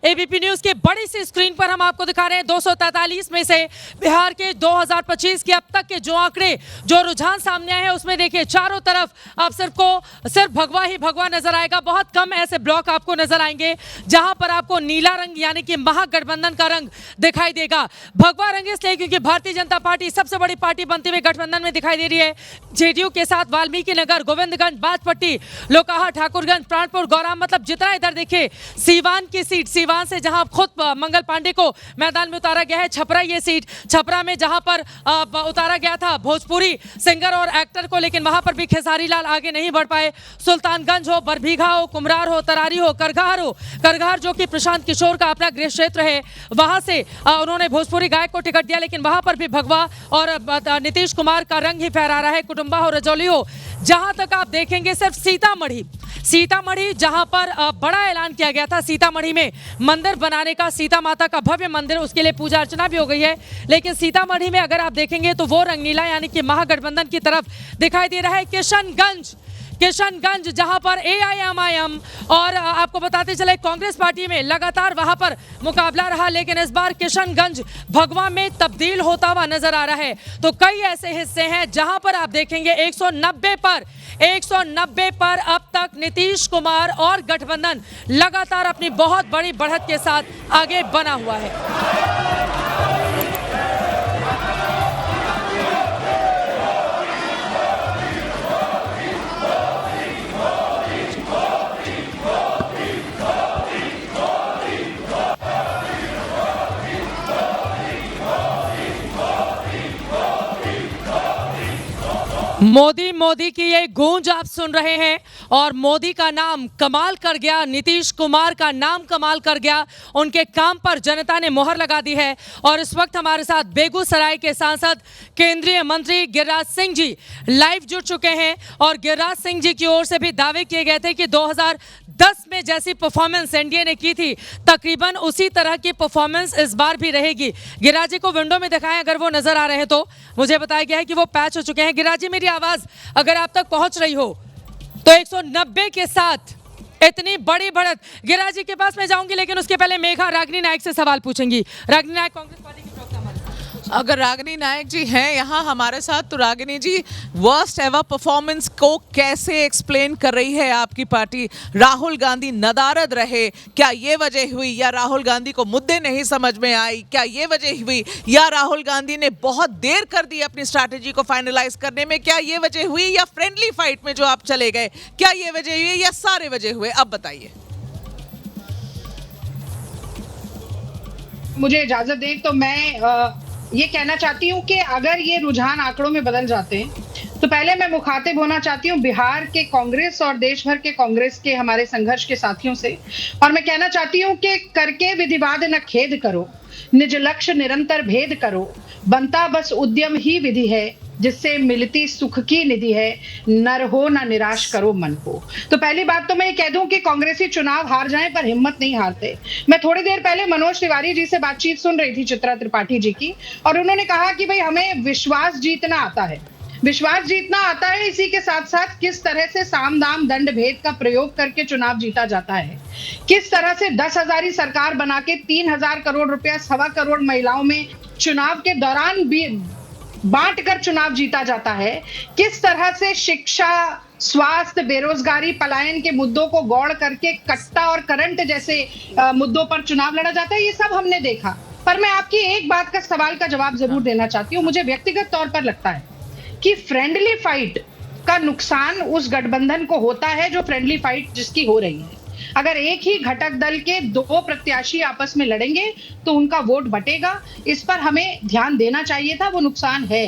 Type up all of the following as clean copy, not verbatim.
ABP news के बड़ी सी screen पर हम आपको दिखा रहे हैं 243 में से बिहार के 2025 के अब तक के जो आंकड़े, जो रुझान सामने आए हैं उसमें देखिए चारों तरफ आप सिर्फ भगवा ही भगवा नजर आएगा। बहुत कम ऐसे ब्लॉक आपको नजर आएंगे जहां पर आपको नीला रंग यानी कि महागठबंधन का रंग दिखाई देगा। भगवा रंग इसलिए क्योंकि भारतीय जनता पार्टी सबसे बड़ी पार्टी बनते हुए गठबंधन में दिखाई दे रही है। जेडीयू के साथ वाल्मीकि नगर, गोविंदगंज, बाजपट्टी, लोकाहा, ठाकुरगंज, प्राणपुर, गौराम, मतलब जितना इधर देखिए सीवान की सीट, सीवान से जहां खुद मंगल पांडे को मैदान में उतारा गया है, छपरा ये सीट, छपरा में जहां पर उतारा गया था भोजपुरी सिंगर और एक्टर को, लेकिन वहां पर भी खेसारी लाल आगे नहीं बढ़ पाए। सुल्तानगंज हो, बरबीघा हो, कुमरार हो, तरारी हो, करघार जो कि प्रशांत किशोर का अपना गृह क्षेत्र है, वहां से उन्होंने भोजपुरी गायक को टिकट दिया, लेकिन वहां पर भी भगवा और नीतीश कुमार का रंग ही फहरा रहा है। कुटुंबा हो, रजौली हो, जहां तक आप देखेंगे सिर्फ सीतामढ़ी जहां पर बड़ा ऐलान किया गया था, सीतामढ़ी में मंदिर बनाने का, सीता माता का भव्य मंदिर, उसके लिए पूजा अर्चना भी हो गई है, लेकिन सीतामढ़ी में अगर आप देखेंगे तो वो रंग नीला यानी कि महागठबंधन की तरफ दिखाई दे रहा है। किशनगंज जहां पर एआईएमआईएम और आपको बताते चले कांग्रेस पार्टी में लगातार वहां पर मुकाबला रहा, लेकिन इस बार किशनगंज भगवा में तब्दील होता हुआ नजर आ रहा है। तो कई ऐसे हिस्से हैं जहां पर आप देखेंगे 190 पर अब तक नीतीश कुमार और गठबंधन लगातार अपनी बहुत बड़ी बढ़त के साथ आगे बना हुआ है। मोदी की ये गूंज आप सुन रहे हैं, और मोदी का नाम कमाल कर गया, नीतीश कुमार का नाम कमाल कर गया, उनके काम पर जनता ने मोहर लगा दी है। और इस वक्त हमारे साथ बेगूसराय के सांसद केंद्रीय मंत्री गिरिराज सिंह जी लाइव जुड़ चुके हैं, और गिरिराज सिंह जी की ओर से भी दावे किए गए थे कि 2010 में जैसी परफॉर्मेंस एनडीए ने की थी तकरीबन उसी तरह की परफॉर्मेंस इस बार भी रहेगी। गिरिराज जी को विंडो में दिखाएं अगर वो नजर आ रहे हैं तो। मुझे बताया गया है कि वो पैच हो चुके हैं। गिरिराज जी, मेरी आवाज अगर आप तक पहुंच रही हो तो 190 के साथ इतनी बड़ी बढ़त। गिरिराज जी के पास मैं जाऊंगी, लेकिन उसके पहले मेघा रागिनी नायक से सवाल पूछेंगी। रागिनी नायक कांग्रेस पार्टी की प्रवक्ता हमारे साथ। अगर रागिनी नायक जी हैं यहाँ हमारे साथ, तो रागिनी जी, वर्स्ट एवर परफॉर्मेंस को कैसे एक्सप्लेन कर रही है आपकी पार्टी? राहुल गांधी नदारद रहे, क्या ये वजह हुई, या राहुल गांधी को मुद्दे नहीं समझ में आई, क्या ये वजह हुई, या राहुल गांधी ने बहुत देर कर दी अपनी स्ट्रैटेजी को फाइनलाइज करने में, क्या ये वजह हुई, या फ्रेंडली फाइट में जो आप चले गए, क्या ये वजह हुई, या सारे वजह हुए? अब बताइए। मुझे इजाजत दें तो मैं ये कहना चाहती हूँ कि अगर ये रुझान आंकड़ों में बदल जाते हैं तो पहले मैं मुखातिब होना चाहती हूँ बिहार के कांग्रेस और देश भर के कांग्रेस के हमारे संघर्ष के साथियों से, और मैं कहना चाहती हूँ कि करके विधिवाद न खेद करो, निज लक्ष्य निरंतर भेद करो, बनता बस उद्यम ही विधि है, जिससे मिलती सुख की निधि है, नर हो ना निराश करो मन को। तो पहली बात तो मैं ये कह दूं कि कांग्रेसी चुनाव हार जाएं पर हिम्मत नहीं हारते। मैं थोड़ी देर पहले मनोज तिवारी जी से बातचीत सुन रही थी, चित्रा त्रिपाठी जी की, और उन्होंने कहा कि भाई हमें विश्वास जीतना आता है, विश्वास जीतना आता है, इसी के साथ साथ किस तरह से साम दाम दंड भेद का प्रयोग करके चुनाव जीता जाता है, किस तरह से 10,000 सरकार बना के 3,000 करोड़ रुपया 1.25 करोड़ महिलाओं में चुनाव के दौरान भी बांट कर चुनाव जीता जाता है, किस तरह से शिक्षा, स्वास्थ्य, बेरोजगारी, पलायन के मुद्दों को गौड़ करके कट्टा और करंट जैसे मुद्दों पर चुनाव लड़ा जाता है, ये सब हमने देखा। पर मैं आपकी एक बात का सवाल का जवाब जरूर देना चाहती हूँ। मुझे व्यक्तिगत तौर पर लगता है कि फ्रेंडली फाइट का नुकसान उस गठबंधन को होता है जो फ्रेंडली फाइट जिसकी हो रही है। अगर एक ही घटक दल के 2 प्रत्याशी आपस में लड़ेंगे तो उनका वोट बटेगा, इस पर हमें ध्यान देना चाहिए था, वो नुकसान है।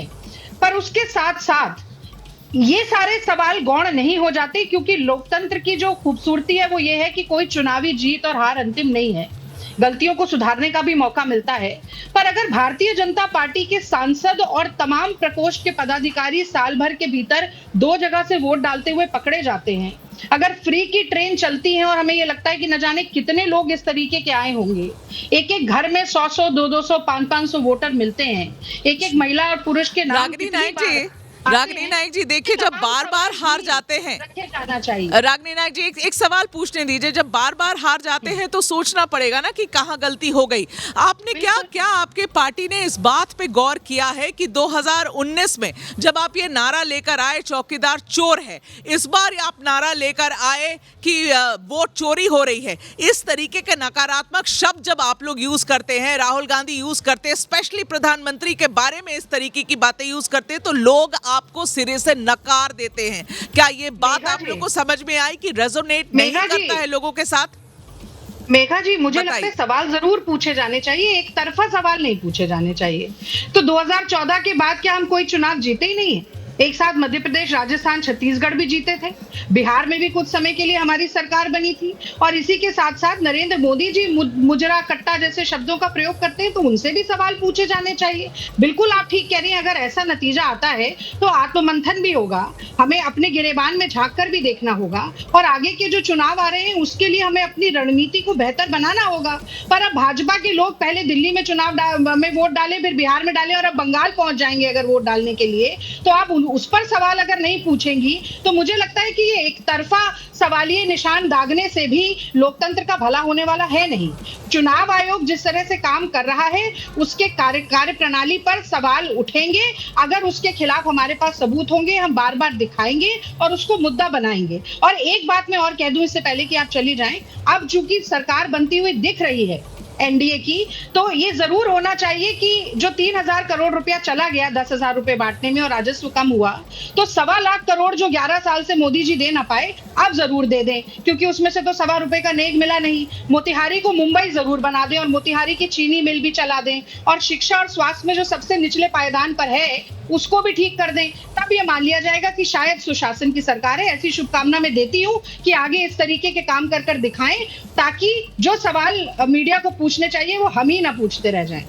पर उसके साथ साथ ये सारे सवाल गौण नहीं हो जाते, क्योंकि लोकतंत्र की जो खूबसूरती है वो ये है कि कोई चुनावी जीत और हार अंतिम नहीं है, गलतियों को सुधारने का भी मौका मिलता है। पर अगर भारतीय जनता पार्टी के सांसद और तमाम प्रकोष्ठ के पदाधिकारी साल भर के भीतर 2 जगह से वोट डालते हुए पकड़े जाते हैं, अगर फ्री की ट्रेन चलती है और हमें ये लगता है कि न जाने कितने लोग इस तरीके के आए होंगे, एक एक घर में 100-100, 200-200, 500 वोटर मिलते हैं, एक एक महिला और पुरुष के नाम रागिनी नायक जी, रागिनी नायक जी देखिए, जब बार बार हार जाते हैं, रखे जाना चाहिए। रागिनी नायक जी एक सवाल पूछने दीजिए, जब बार बार हार जाते हैं तो सोचना पड़ेगा ना कि कहाँ गलती हो गई। आपने क्या आपके पार्टी ने इस बात पे गौर किया है कि 2019 में जब आप ये नारा लेकर आए चौकीदार चोर है, इस बार आप नारा लेकर आए कि वोट चोरी हो रही है, इस तरीके के नकारात्मक शब्द जब आप लोग यूज करते हैं, राहुल गांधी यूज करते हैं, स्पेशली प्रधानमंत्री के बारे में इस तरीके की बातें यूज करते हैं, तो लोग आपको सिरे से नकार देते हैं। क्या ये बात आप लोगों को समझ में आई कि रेजोनेट नहीं करता है लोगों के साथ? मेघा जी, मुझे लगता है सवाल जरूर पूछे जाने चाहिए, एक तरफा सवाल नहीं पूछे जाने चाहिए। तो 2014 के बाद क्या हम कोई चुनाव जीते ही नहीं है? एक साथ मध्य प्रदेश, राजस्थान, छत्तीसगढ़ भी जीते थे, बिहार में भी कुछ समय के लिए हमारी सरकार बनी थी, और इसी के साथ साथ नरेंद्र मोदी जी मुजरा कट्टा जैसे शब्दों का प्रयोग करते हैं, तो उनसे भी सवाल पूछे जाने चाहिए। बिल्कुल आप ठीक कह रही हैं, अगर ऐसा नतीजा आता है तो आत्ममंथन भी होगा, हमें अपने गिरेबान में झांक कर भी देखना होगा, और आगे के जो चुनाव आ रहे हैं उसके लिए हमें अपनी रणनीति को बेहतर बनाना होगा। पर अब भाजपा के लोग पहले दिल्ली में में वोट डाले, फिर बिहार में डाले, और अब बंगाल पहुंच जाएंगे अगर वोट डालने के लिए, तो आप उस पर सवाल अगर नहीं पूछेंगी तो मुझे लगता है कि ये एक तरफा सवालिये निशान दागने से भी लोकतंत्र का भला होने वाला है नहीं। चुनाव आयोग जिस तरह से काम कर रहा है उसके कार्य प्रणाली पर सवाल उठेंगे, अगर उसके खिलाफ हमारे पास सबूत होंगे हम बार बार दिखाएंगे और उसको मुद्दा बनाएंगे। और एक बात मैं और कह दूं इससे पहले कि आप चली जाएं, अब चूंकि सरकार बनती हुई दिख रही है एनडीए की, तो ये जरूर होना चाहिए कि जो 3,000 करोड़ रुपया चला गया 10,000 रुपए बांटने में और राजस्व कम हुआ, तो 1.25 लाख करोड़ जो 11 साल से मोदी जी दे ना पाए, अब जरूर दे दें, क्योंकि उसमें से तो 1.25 रुपए का नेक मिला नहीं। मोतिहारी को मुंबई जरूर बना दें और मोतिहारी की चीनी मिल भी चला दें, और शिक्षा और स्वास्थ्य में जो सबसे निचले पायदान पर है उसको भी ठीक कर दें, तब ये मान लिया जाएगा कि शायद सुशासन की सरकार है। ऐसी शुभकामना मैं देती हूँ कि आगे इस तरीके के काम कर दिखाएं, ताकि जो सवाल मीडिया को पूछने चाहिए वो हम ही ना पूछते रह जाएं।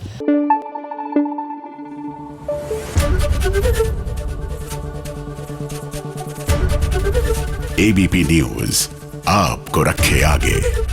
एबीपी न्यूज आपको रखे आगे।